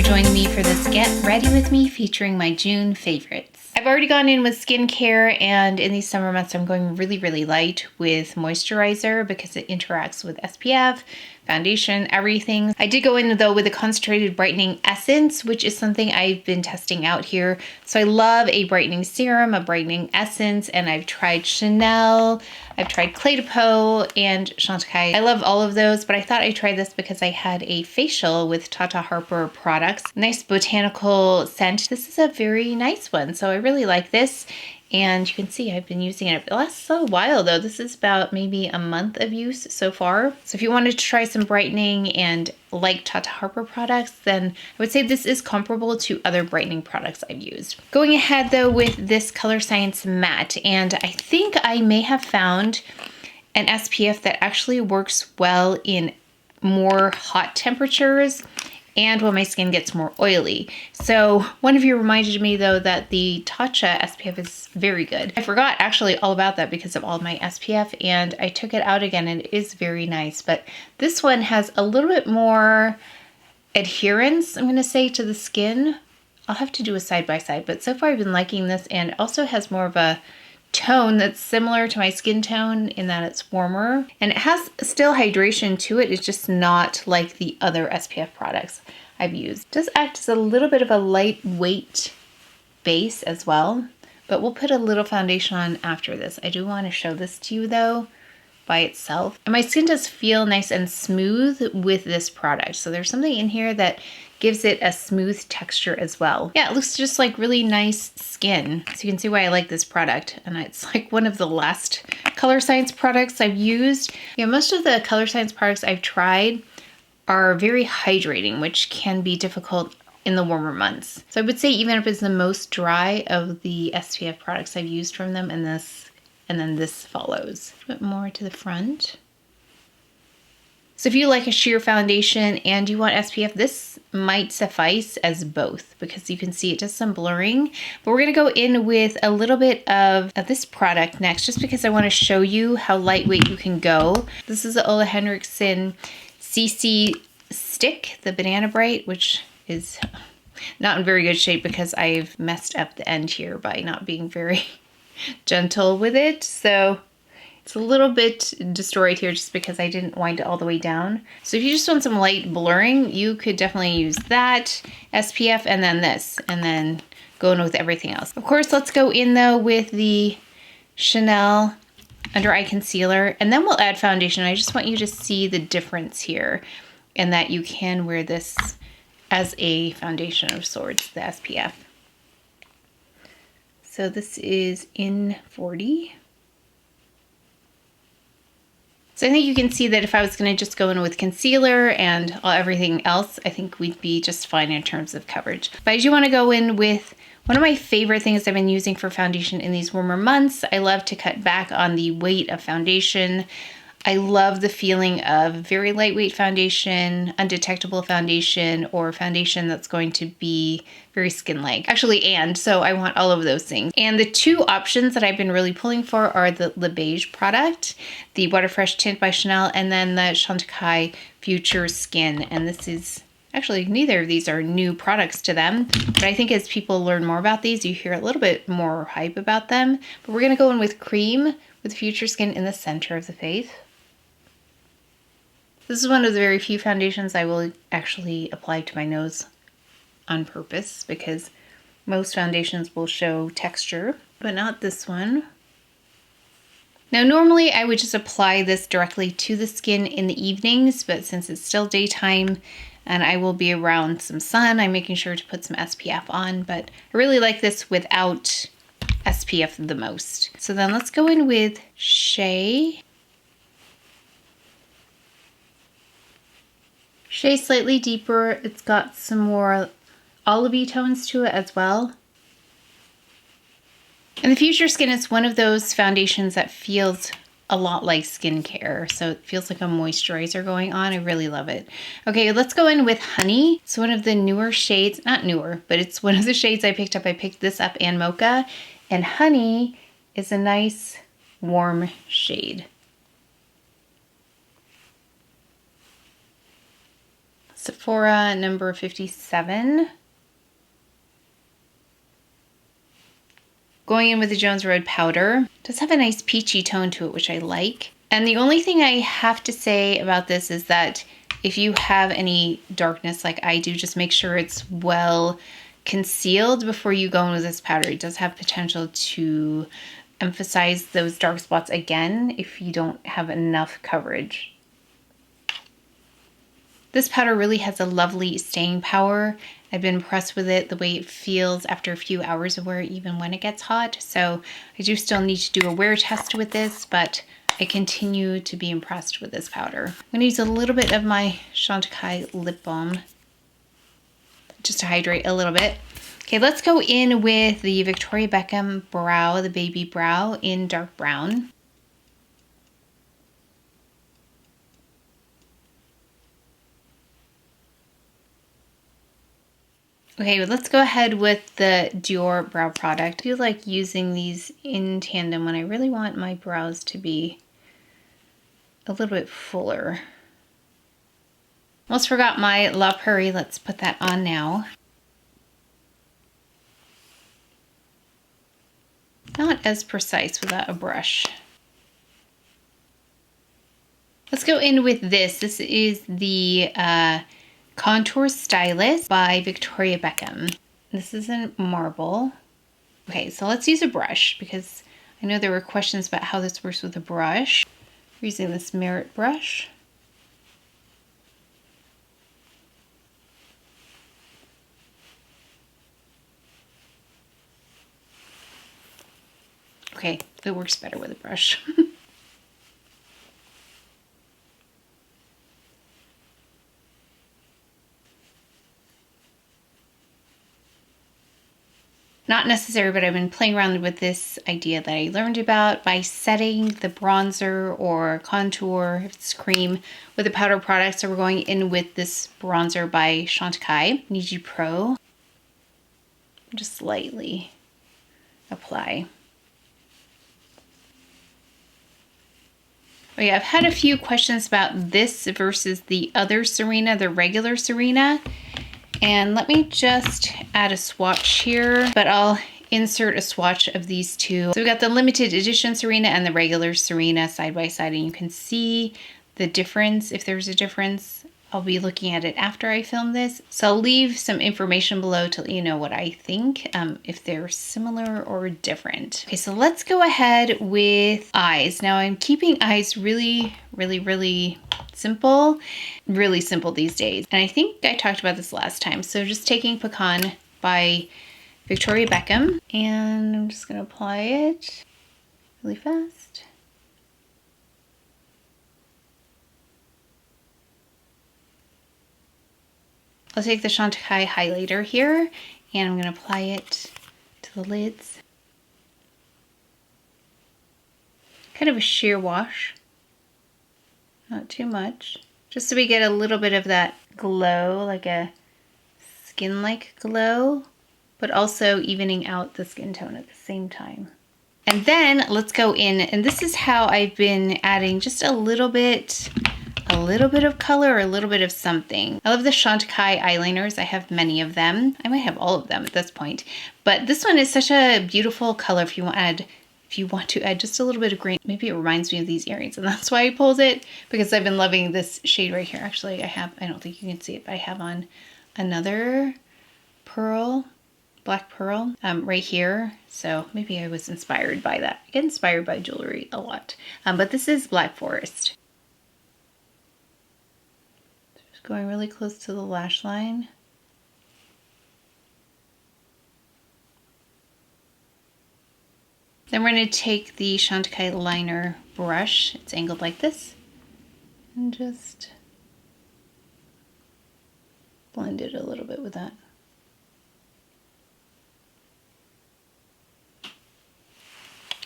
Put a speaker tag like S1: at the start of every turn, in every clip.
S1: for joining me for this Get Ready With Me featuring my June favorites. I've already gone in with skincare, and in these summer months I'm going really light with moisturizer because it interacts with SPF, foundation, everything. I did go in though with a concentrated brightening essence, which is something I've been testing out here. So I love a brightening serum, a brightening essence, and I've tried Chanel, I've tried Clé de Peau, and CHANTECAILLE. I love all of those, but I thought I'd try this because I had a facial with Tata Harper products. Nice botanical scent. This is a very nice one, so I really like this. And you can see I've been using it. It lasts a while though. This is about maybe a month of use so far. So if you wanted to try some brightening and like Tata Harper products, then I would say this is comparable to other brightening products I've used. Going ahead though with this Color Science Matte, and I think I may have found an SPF that actually works well in more hot temperatures and when my skin gets more oily. So one of you reminded me though that the Tata SPF is very good. I forgot actually all about that because of all my SPF, and I took it out again and it is very nice. But this one has a little bit more adherence, I'm gonna say, to the skin. I'll have to do a side by side, but so far I've been liking this, and it also has more of a tone that's similar to my skin tone in that it's warmer, and it has still hydration to it. It's just not like the other SPF products I've used. It does act as a little bit of a lightweight base as well, but we'll put a little foundation on after this. I do want to show this to you though by itself, and my skin does feel nice and smooth with this product. So there's something in here that gives it a smooth texture as well. Yeah, it looks just like really nice skin. So you can see why I like this product. And it's like one of the last Color Science products I've used. Yeah, most of the Color Science products I've tried are very hydrating, which can be difficult in the warmer months. So I would say even if it's the most dry of the SPF products I've used from them, and then this follows. A bit more to the front. So if you like a sheer foundation and you want SPF, this might suffice as both, because you can see it does some blurring. But we're gonna go in with a little bit of this product next, just because I wanna show you how lightweight you can go. This is the OLEHENRIKSEN CC Stick, the Banana Bright, which is not in very good shape because I've messed up the end here by not being very gentle with it. So it's a little bit destroyed here just because I didn't wind it all the way down. So if you just want some light blurring, you could definitely use that SPF and then this, and then go in with everything else. Of course, let's go in though with the Chanel Under Eye Concealer, and then we'll add foundation. I just want you to see the difference here, and that you can wear this as a foundation of sorts, the SPF. So this is in 40. So I think you can see that if I was gonna just go in with concealer and everything else, I think we'd be just fine in terms of coverage. But I do wanna go in with one of my favorite things I've been using for foundation in these warmer months. I love to cut back on the weight of foundation. I love the feeling of very lightweight foundation, undetectable foundation, or foundation that's going to be very skin-like. Actually, and so I want all of those things. And the two options that I've been really pulling for are the Luggage product, the Water Fresh Tint by Chanel, and then the CHANTECAILLE Future Skin. And this is actually, neither of these are new products to them, but I think as people learn more about these, you hear a little bit more hype about them. But we're gonna go in with cream with Future Skin in the center of the face. This is one of the very few foundations I will actually apply to my nose on purpose, because most foundations will show texture, but not this one. Now normally I would just apply this directly to the skin in the evenings, but since it's still daytime and I will be around some sun, I'm making sure to put some SPF on, but I really like this without SPF the most. So then let's go in with Shea. Shea slightly deeper. It's got some more olivey tones to it as well. And the Future Skin is one of those foundations that feels a lot like skincare. So it feels like a moisturizer going on. I really love it. Okay, let's go in with Honey. It's one of the newer shades, not newer, but it's one of the shades I picked up. I picked this up and Mocha. And Honey is a nice warm shade. Sephora number 57. Going in with the Jones Road powder. It does have a nice peachy tone to it, which I like. And the only thing I have to say about this is that if you have any darkness like I do, just make sure it's well concealed before you go in with this powder. It does have potential to emphasize those dark spots again if you don't have enough coverage. This powder really has a lovely staying power. I've been impressed with it, the way it feels after a few hours of wear, even when it gets hot. So I do still need to do a wear test with this, but I continue to be impressed with this powder. I'm gonna use a little bit of my Chantecaille lip balm just to hydrate a little bit. Okay, let's go in with the Victoria Beckham brow, the baby brow in dark brown. Okay, well, let's go ahead with the DIOR brow product. I do like using these in tandem when I really want my brows to be a little bit fuller. Almost forgot my La Prairie. Let's put that on now. Not as precise without a brush. Let's go in with this. This is the Contour Stylus by Victoria Beckham. This is in marble. Okay, so let's use a brush because I know there were questions about how this works with a brush. We're using this Merit brush. Okay, it works better with a brush. Not necessary, but I've been playing around with this idea that I learned about by setting the bronzer or contour, if it's cream, with a powder product. So we're going in with this bronzer by Chantecaille, Niji Pro. Just lightly apply. Oh yeah, I've had a few questions about this versus the other Sirena, the regular Sirena. And let me just add a swatch here, but I'll insert a swatch of these two. So we've got the limited edition Sirena and the regular Sirena side by side, and you can see the difference, if there's a difference. I'll be looking at it after I film this. So I'll leave some information below to let you know what I think, if they're similar or different. Okay, so let's go ahead with eyes. Now I'm keeping eyes really simple, really simple these days. And I think I talked about this last time. So just taking Pecan by Victoria Beckham, and I'm just gonna apply it really fast. I'll take the Chantecaille highlighter here, and I'm going to apply it to the lids. Kind of a sheer wash, not too much, just so we get a little bit of that glow, like a skin-like glow, but also evening out the skin tone at the same time. And then let's go in, and this is how I've been adding just a little bit of color or a little bit of something. I love the Chantecaille eyeliners. I have many of them. I might have all of them at this point, but this one is such a beautiful color if you want to add just a little bit of green. Maybe it reminds me of these earrings, and that's why I pulled it, because I've been loving this shade right here. Actually, I don't think you can see it, but I have on another pearl, black pearl, right here. So maybe I was inspired by that. I get inspired by jewelry a lot, but this is Black Forest. Going really close to the lash line. Then we're going to take the Chantecaille liner brush, it's angled like this, and just blend it a little bit with that.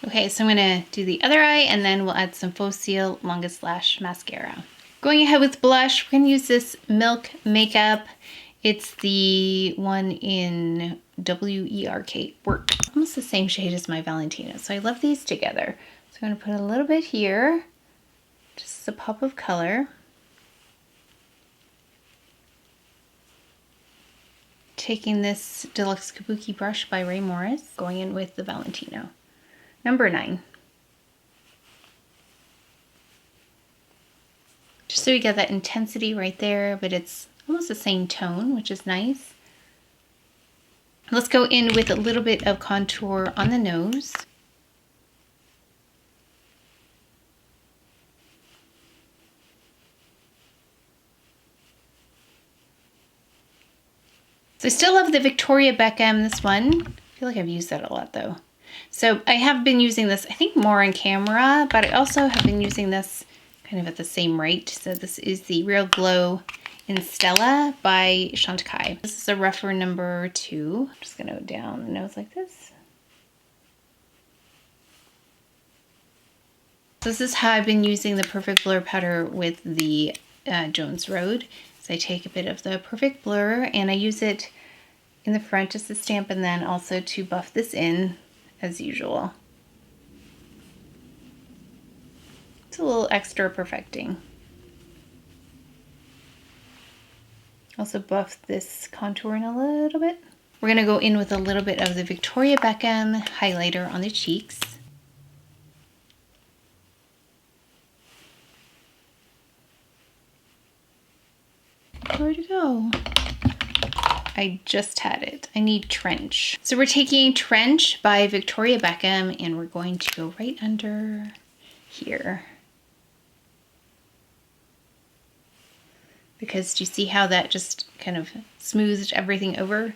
S1: Okay, so I'm going to do the other eye, and then we'll add some Faux Seal Longest Lash Mascara. Going ahead with blush, we're going to use this Milk Makeup. It's the one in Werk. Almost the same shade as my Valentino, so I love these together. So I'm going to put a little bit here, just a pop of color. taking this Deluxe Kabuki brush by Ray Morris, going in with the Valentino. Number 9. Just so you get that intensity right there, but it's almost the same tone, which is nice. Let's go in with a little bit of contour on the nose. So I still love the Victoria Beckham, this one. I feel like I've used that a lot though. So I have been using this, I think, more on camera, but I also have been using this kind of at the same rate. So this is the Real Glow in Stella by CHANTECAILLE. This is a rougher number 2. I'm just gonna go down the nose like this. So this is how I've been using the Perfect Blur powder with the Jones Road. So I take a bit of the Perfect Blur and I use it in the front just to stamp, and then also to buff this in as usual. It's a little extra perfecting. Also buff this contour in a little bit. We're gonna go in with a little bit of the Victoria Beckham highlighter on the cheeks. Where'd it go? I just had it. I need Trench. So we're taking Trench by Victoria Beckham and we're going to go right under here. Because do you see how that just kind of smoothed everything over?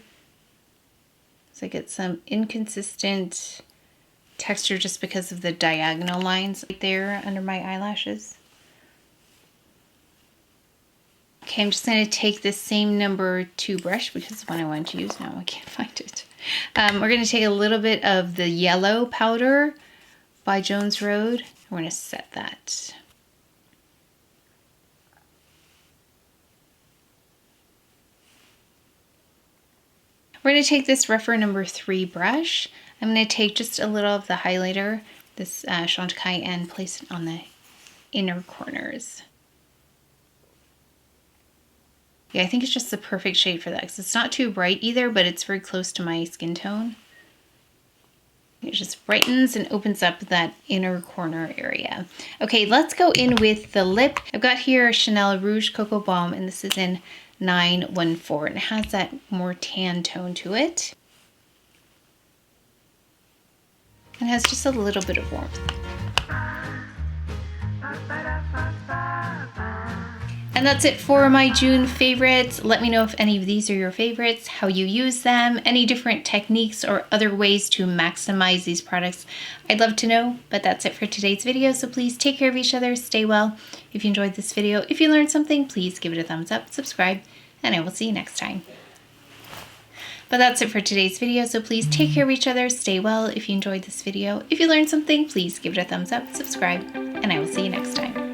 S1: So I get some inconsistent texture just because of the diagonal lines right there under my eyelashes. Okay, I'm just going to take this same number 2 brush because it's the one I wanted to use. Now I can't find it. We're going to take a little bit of the yellow powder by Jones Road. We're going to set that. We're going to take this rougher number 3 brush. I'm going to take just a little of the highlighter, this CHANTECAILLE, and place it on the inner corners. Yeah, I think it's just the perfect shade for that because it's not too bright either, but it's very close to my skin tone. It just brightens and opens up that inner corner area. Okay, let's go in with the lip. I've got here Chanel Rouge Cocoa Balm, and this is in 914, and it has that more tan tone to it. It has just a little bit of warmth. And that's it for my June favorites. Let me know if any of these are your favorites, how you use them, any different techniques or other ways to maximize these products. I'd love to know, but that's it for today's video. So please take care of each other, stay well. If you enjoyed this video, if you learned something, please give it a thumbs up, subscribe, and I will see you next time. But that's it for today's video. So please take care of each other, stay well. If you enjoyed this video, if you learned something, please give it a thumbs up, subscribe, and I will see you next time.